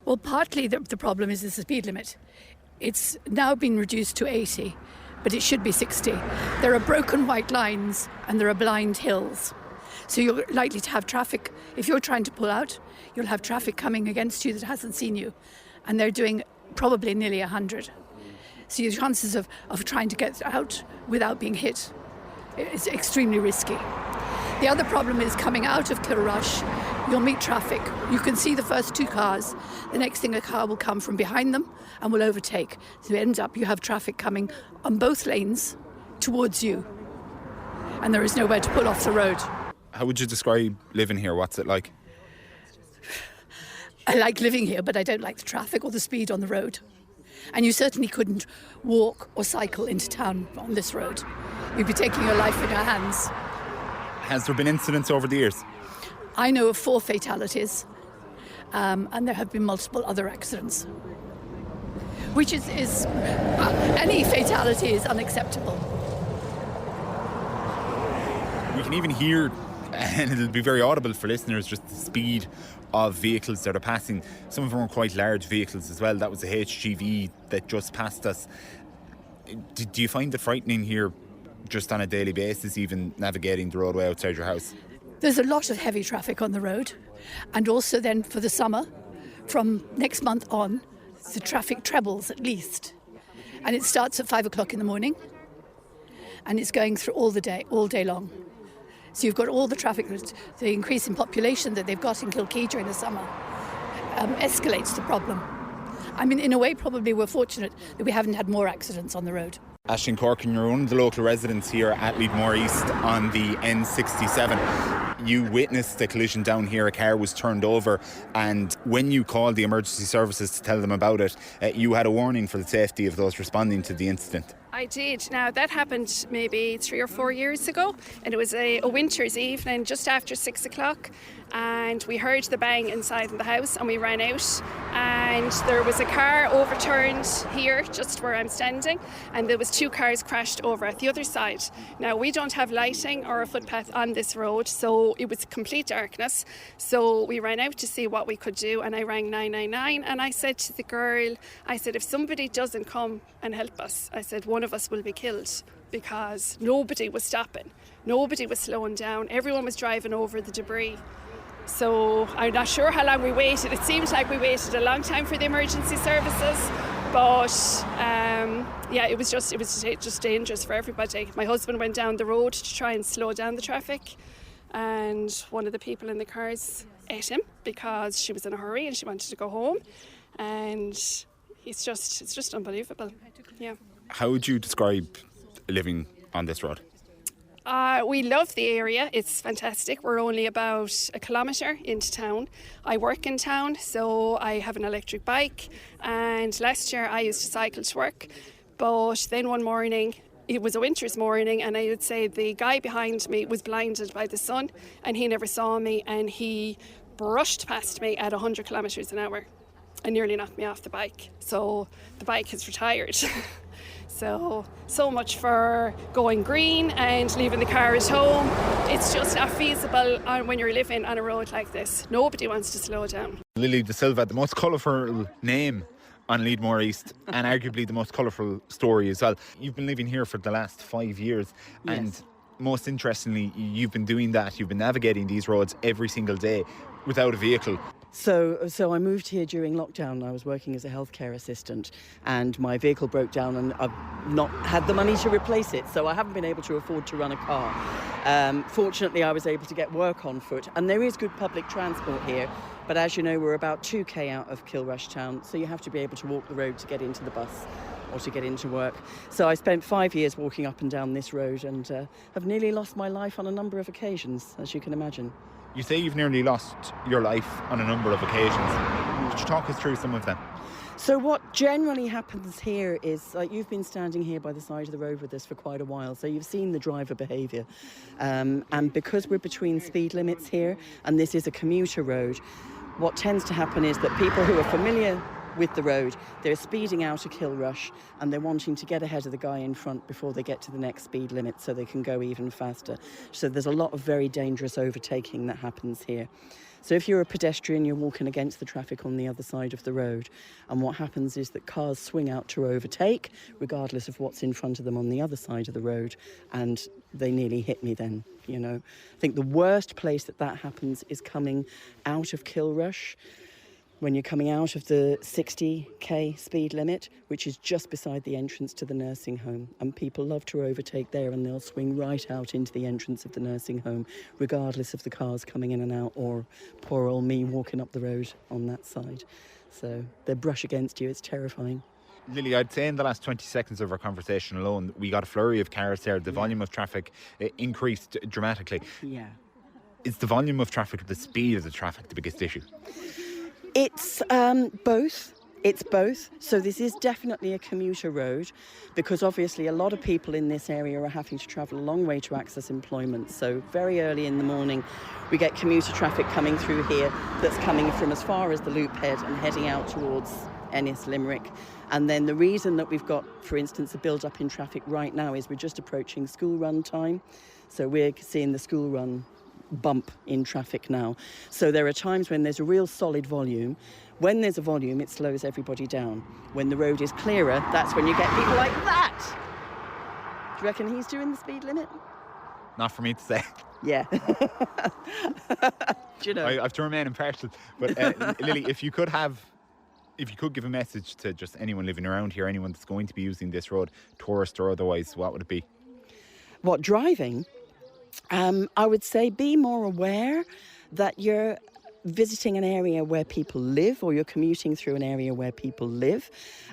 Well, partly the problem is the speed limit. It's now been reduced to 80, but it should be 60. There are broken white lines and there are blind hills. So you're likely to have traffic. If you're trying to pull out, you'll have traffic coming against you that hasn't seen you. And they're doing probably nearly 100. So your chances of trying to get out without being hit is extremely risky. The other problem is coming out of Kilrush, you'll meet traffic. You can see the first two cars. The next thing, a car will come from behind them and will overtake. So it ends up you have traffic coming on both lanes towards you. And there is nowhere to pull off the road. How would you describe living here? What's it like? I like living here, but I don't like the traffic or the speed on the road. And you certainly couldn't walk or cycle into town on this road. You'd be taking your life in your hands. Has there been incidents over the years? I know of 4 fatalities, and there have been multiple other accidents, which is any fatality is unacceptable. We can even hear, and it'll be very audible for listeners, just the speed of vehicles that are passing. Some of them are quite large vehicles as well. That was a HGV that just passed us. Do you find it frightening here just on a daily basis, even navigating the roadway outside your house? There's a lot of heavy traffic on the road, and also then for the summer, from next month on, the traffic trebles at least. And it starts at 5 o'clock in the morning, and it's going through all day long. So you've got all the traffic, the increase in population that they've got in Kilkee during the summer escalates the problem. I mean, in a way, probably we're fortunate that we haven't had more accidents on the road. Aisling Corkin, you're one of the local residents here at Leadmore East on the N67. You witnessed a collision down here. A car was turned over, and when you called the emergency services to tell them about it, you had a warning for the safety of those responding to the incident. I did. Now, that happened maybe 3 or 4 years ago, and it was a winter's evening just after 6 o'clock, and we heard the bang inside the house, and we ran out, and there was a car overturned here just where I'm standing, and there was 2 cars crashed over at the other side. Now, we don't have lighting or a footpath on this road, so it was complete darkness. So we ran out to see what we could do, and I rang 999, and I said to the girl, I said, if somebody doesn't come and help us, I said, one of us will be killed, because nobody was stopping. Nobody was slowing down. Everyone was driving over the debris. So I'm not sure how long we waited. It seems like we waited a long time for the emergency services, but it was just dangerous for everybody. My husband went down the road to try and slow down the traffic, and one of the people in the cars ate him because she was in a hurry and she wanted to go home, and it's just unbelievable. Yeah. How would you describe living on this road? We love the area. It's fantastic. We're only about a kilometre into town. I work in town, so I have an electric bike, and last year I used to cycle to work, but then one morning, it was a winter's morning, and I would say the guy behind me was blinded by the sun, and he never saw me, and he brushed past me at 100 kilometres an hour and nearly knocked me off the bike. So the bike is retired. So much for going green and leaving the car at home. It's just not feasible when you're living on a road like this. Nobody wants to slow down. Lily De Silva, the most colourful name on Leadmore East, and arguably the most colourful story as well. You've been living here for the last 5 years, yes. And most interestingly, you've been doing that. You've been navigating these roads every single day without a vehicle. So I moved here during lockdown. I was working as a healthcare assistant, and my vehicle broke down, and I've not had the money to replace it, so I haven't been able to afford to run a car. Fortunately, I was able to get work on foot, and there is good public transport here, but as you know, we're about 2k out of Kilrush town, so you have to be able to walk the road to get into the bus or to get into work. So I spent 5 years walking up and down this road, and have nearly lost my life on a number of occasions, as you can imagine. You say you've nearly lost your life on a number of occasions. Could you talk us through some of them? So what generally happens here is, like, you've been standing here by the side of the road with us for quite a while, so you've seen the driver behaviour. And because we're between speed limits here, and this is a commuter road, what tends to happen is that people who are familiar with the road. They're speeding out of Kilrush and they're wanting to get ahead of the guy in front before they get to the next speed limit so they can go even faster. So there's a lot of very dangerous overtaking that happens here. So if you're a pedestrian, you're walking against the traffic on the other side of the road. And what happens is that cars swing out to overtake, regardless of what's in front of them on the other side of the road. And they nearly hit me then, you know. I think the worst place that happens is coming out of Kilrush, when you're coming out of the 60k speed limit, which is just beside the entrance to the nursing home. And people love to overtake there and they'll swing right out into the entrance of the nursing home, regardless of the cars coming in and out or poor old me walking up the road on that side. So they brush against you, it's terrifying. Lily, I'd say in the last 20 seconds of our conversation alone, we got a flurry of cars there. The volume of traffic increased dramatically. Yeah. Is the volume of traffic or the speed of the traffic the biggest issue? It's both. It's both. So this is definitely a commuter road because obviously a lot of people in this area are having to travel a long way to access employment. So very early in the morning we get commuter traffic coming through here that's coming from as far as the Loop Head and heading out towards Ennis, Limerick. And then the reason that we've got, for instance, a build-up in traffic right now is we're just approaching school run time. So we're seeing the school run bump in traffic now. So there are times when there's a real solid volume. When there's a volume, it slows everybody down. When the road is clearer, that's when you get people like that. Do you reckon he's doing the speed limit? Not for me to say. Yeah. Do you know? I have to remain impartial. But Lily, if you could give a message to just anyone living around here, anyone that's going to be using this road, tourist or otherwise, what would it be? What, driving? I would say be more aware that you're visiting an area where people live or you're commuting through an area where people live.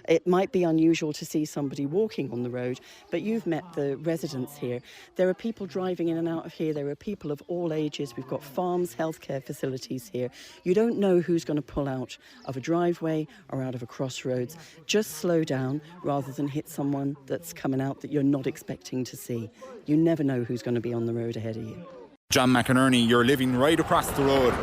It might be unusual to see somebody walking on the road, but you've met the residents here. There are people driving in and out of here. There are people of all ages. We've got farms, healthcare facilities here. You don't know who's going to pull out of a driveway or out of a crossroads. Just slow down rather than hit someone that's coming out that you're not expecting to see. You never know who's going to be on the road ahead of you. John McInerney, you're living right across the road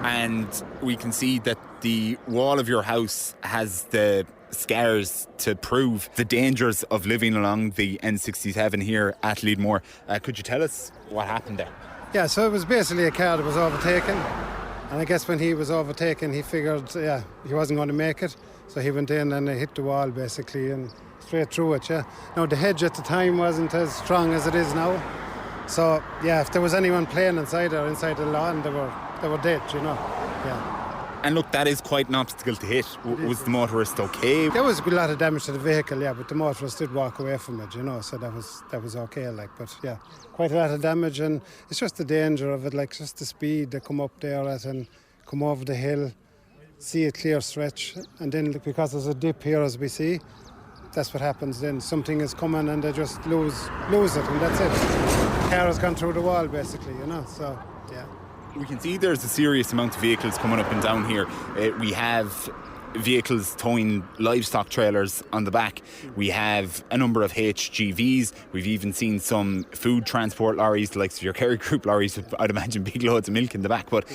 and we can see that the wall of your house has the scars to prove the dangers of living along the N67 here at Leadmore. Could you tell us what happened there? Yeah, so it was basically a car that was overtaken, and I guess when he was overtaken he figured he wasn't going to make it, so he went in and hit the wall basically and straight through it. Now the hedge at the time wasn't as strong as it is now. So, if there was anyone playing inside the lawn, they were dead, you know. Yeah. And look, that is quite an obstacle to hit. Was the motorist okay? There was a lot of damage to the vehicle, but the motorist did walk away from it, you know, so that was okay, but quite a lot of damage, and it's just the danger of it, like just the speed they come up there at and come over the hill, see a clear stretch, and then because there's a dip here as we see, that's what happens then. Something is coming and they just lose it, and that's it. The car has gone through the wall, basically, you know, so, yeah. We can see there's a serious amount of vehicles coming up and down here. We have vehicles towing livestock trailers on the back. We have a number of HGVs. We've even seen some food transport lorries, the likes of your Kerry Group lorries, with, I'd imagine, big loads of milk in the back. But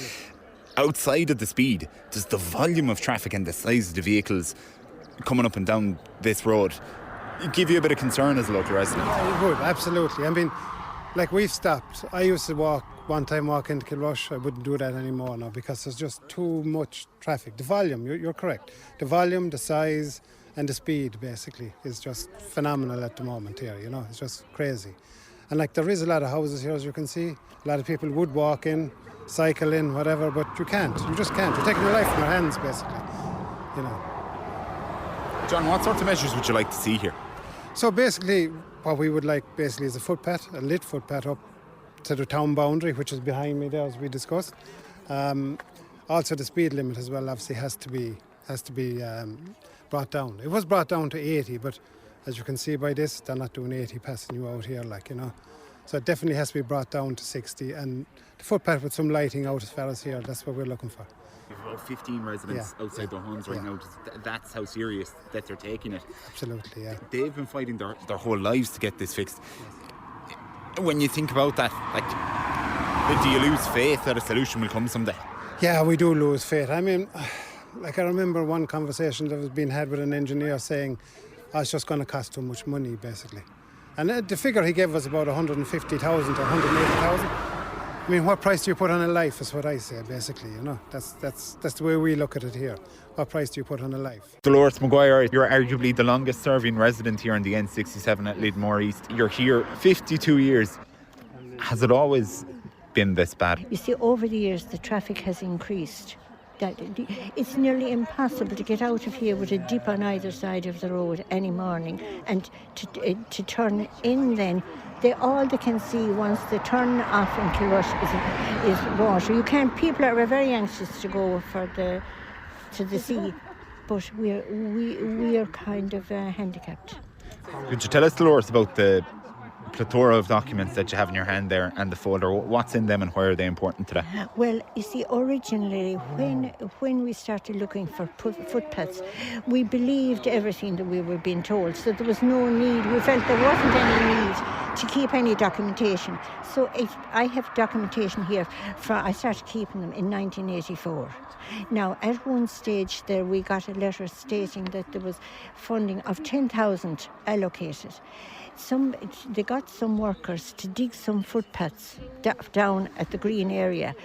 outside of the speed, does the volume of traffic and the size of the vehicles coming up and down this road give you a bit of concern as a local resident? Yeah, it would, absolutely. I mean, like, we've stopped. I used to walk into Kilrush. I wouldn't do that anymore now because there's just too much traffic. The volume, you're correct. The volume, the size and the speed basically is just phenomenal at the moment here, you know. It's just crazy. And like, there is a lot of houses here, as you can see. A lot of people would walk in, cycle in, whatever, but you can't. You just can't. You're taking your life in your hands basically, you know. John, what sorts of measures would you like to see here? So basically, what we would like is a footpath, a lit footpath up to the town boundary, which is behind me there, as we discussed. Also, the speed limit as well, obviously, has to be brought down. It was brought down to 80, but as you can see by this, they're not doing 80 passing you out here, like, you know. So it definitely has to be brought down to 60, and the footpath with some lighting out as far as here, that's what we're looking for. You've about 15 residents outside their homes right now. That's how serious that they're taking it. Absolutely, yeah. They've been fighting their whole lives to get this fixed. When you think about that, like, do you lose faith that a solution will come someday? Yeah, we do lose faith. I mean, like I remember one conversation that was being had with an engineer saying, oh, it's just going to cost too much money, basically. And the figure he gave was about 150,000 or 180,000. I mean, what price do you put on a life is what I say, basically, you know. That's the way we look at it here. What price do you put on a life? Dolores Maguire, you're arguably the longest serving resident here on the N67 at Leadmore East. You're here 52 years. Has it always been this bad? You see, over the years, the traffic has increased. It's nearly impossible to get out of here with a dip on either side of the road any morning, and to turn in then. All they can see once they turn off in Kilrush is water. People are very anxious to go to the sea, but we are kind of handicapped. Could you tell us, Dolores, about the plethora of documents that you have in your hand there and the folder? What's in them and why are they important today? Well, you see, originally when we started looking for footpaths, we believed everything that we were being told, so there was no need. We felt there wasn't any need to keep any documentation. So I have documentation here. I started keeping them in 1984. Now, at one stage there, we got a letter stating that there was funding of 10,000 allocated. They got some workers to dig some footpaths down at the green area,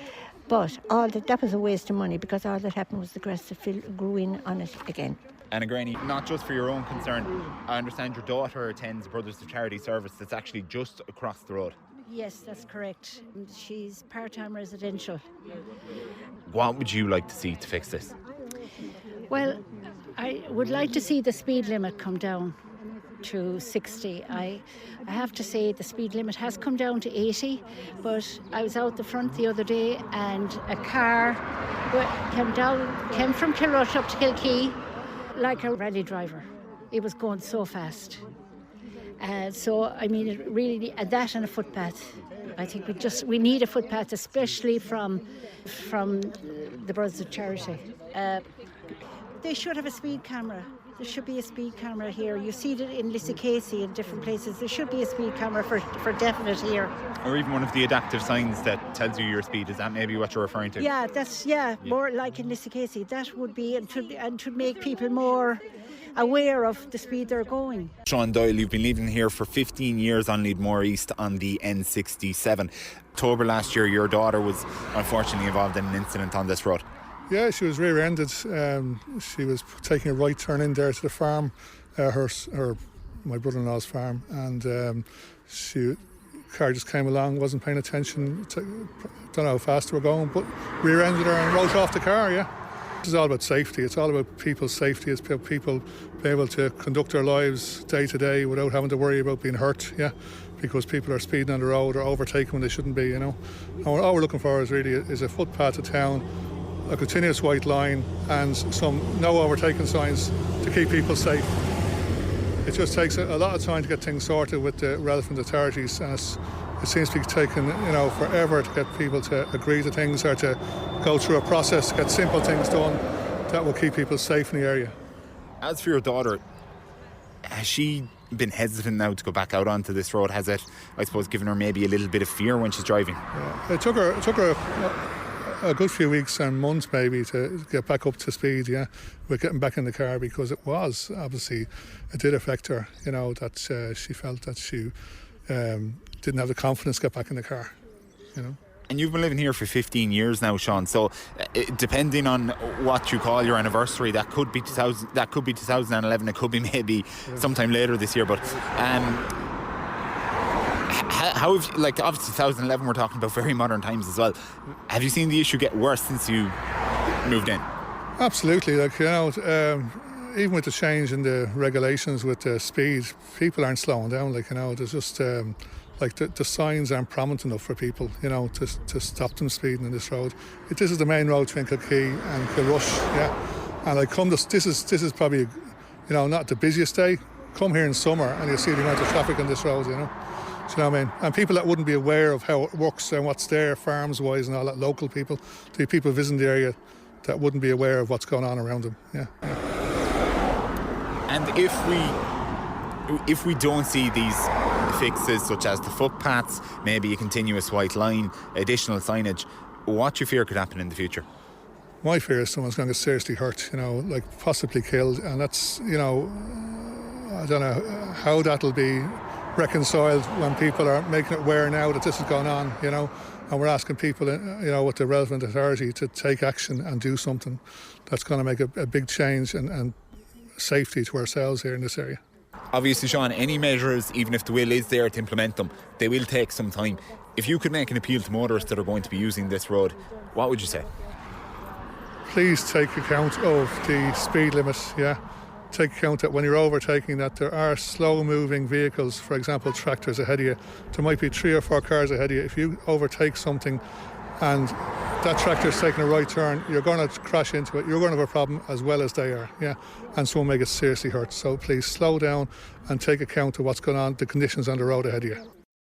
but that was a waste of money, because all that happened was the grass grew in on it again. Anna Graney, not just for your own concern, I understand your daughter attends Brothers of Charity service that's actually just across the road. Yes, that's correct. She's part-time residential. What would you like to see to fix this? Well, I would like to see the speed limit come down to 60. I have to say the speed limit has come down to 80, but I was out the front the other day and a car came from Kilrush up to Kilkee like a rally driver. It was going so fast. So, I mean, it really, that and a footpath. I think we need a footpath, especially from the Brothers of Charity. They should have a speed camera. There should be a speed camera here. You see it in Lisicasey and different places. There should be a speed camera for definite here. Or even one of the adaptive signs that tells you your speed. Is that maybe what you're referring to? Yeah, more like in Lisicasey. That would be, and to make people more aware of the speed they're going. Sean Doyle, you've been living here for 15 years on Leadmore East on the N67. October last year, your daughter was unfortunately involved in an incident on this road. Yeah, she was rear-ended. She was taking a right turn in there to the farm, my brother-in-law's farm, and car just came along, wasn't paying attention. Don't know how fast they were going, but rear-ended her and rode off the car. Yeah, this is all about safety. It's all about people's safety. It's about people being able to conduct their lives day to day without having to worry about being hurt. Yeah, because people are speeding on the road or overtaking when they shouldn't be. You know, and all we're looking for is a footpath to town, a continuous white line, and some no overtaking signs to keep people safe. It just takes a lot of time to get things sorted with the relevant authorities, and it seems to be taking forever to get people to agree to things or to go through a process to get simple things done that will keep people safe in the area. As for your daughter, has she been hesitant now to go back out onto this road? Has it, I suppose, given her maybe a little bit of fear when she's driving? Yeah. It took her a good few weeks and months maybe to get back up to speed, with getting back in the car, because it did affect her, that she felt that she didn't have the confidence to get back in the car, And you've been living here for 15 years now, Sean, so depending on what you call your anniversary, that could be 2011, it could be maybe sometime later this year, but how have, obviously 2011 we're talking about very modern times as well. Have you seen the issue get worse since you moved in? Absolutely, even with the change in the regulations with the speed, people aren't slowing down. There's just the signs aren't prominent enough for people, to stop them speeding in this road. This is the main road between Kilkee and Kilrush, and this is probably, not the busiest day. Come here in summer and you'll see the amount of traffic on this road, Do you know what I mean? And people that wouldn't be aware of how it works and what's there, farms-wise and all that, local people, the people visiting the area that wouldn't be aware of what's going on around them. Yeah. And if we don't see these fixes, such as the footpaths, maybe a continuous white line, additional signage, what do you fear could happen in the future? My fear is someone's going to get seriously hurt, like possibly killed, and that's, I don't know how that'll be reconciled when people are making it aware now that this is going on, and we're asking people, with the relevant authority to take action and do something that's going to make a big change and safety to ourselves here in this area. Obviously, Sean, any measures, even if the will is there to implement them, they will take some time. If you could make an appeal to motorists that are going to be using this road, what would you say? Please take account of the speed limit, Take account that when you're overtaking that there are slow-moving vehicles, for example, tractors ahead of you. There might be 3 or 4 cars ahead of you. If you overtake something and that tractor's taking a right turn, you're going to crash into it. You're going to have a problem as well as they are, and someone may get seriously hurt. So please slow down and take account of what's going on, the conditions on the road ahead of you.